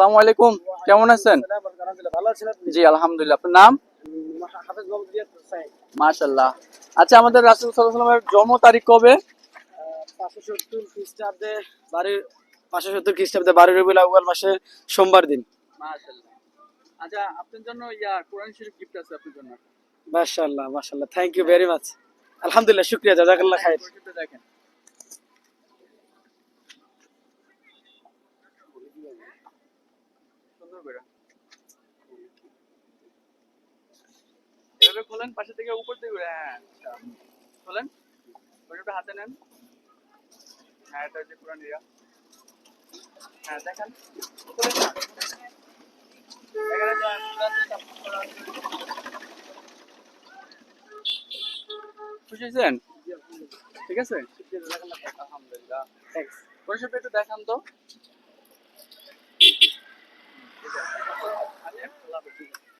আসসালামু আলাইকুম, কেমন আছেন? জি আলহামদুলিল্লাহ। আপনার নাম? মাশাআল্লাহ। আচ্ছা, আমাদের রাসূল সাল্লাল্লাহু আলাইহি ওয়াসাল্লামের জন্ম তারিখ কবে? 570 খ্রিস্টাব্দে 12 রবিউল আউয়াল মাসে সোমবার দিন। মাশাআল্লাহ। আচ্ছা, আপনার জন্য কোরআন শরীফ গিফট আছে আপনার জন্য। মাশাআল্লাহ মাশাআল্লাহ, থ্যাংক ইউ ভেরি মাচ। আলহামদুলিল্লাহ, শুকরিয়া, জাযাকাল্লাহ খাইর। পরিচিত দেখেন। সুন্দর করে। এভাবে খোলেন, পাশে থেকে উপর দিকে ঘুরে। হ্যাঁ, আচ্ছা। খোলেন। ওটা হাতে নেন। হ্যাঁ, এটা হচ্ছে কোরআন ইয়া। হ্যাঁ, দেখেন। খোলেন না। এখানে খুশি হয়েছেন? ঠিক আছে? আলহামদুলিল্লাহ। থ্যাঙ্কস। কোরআন শরীফটা একটু দেখান তো।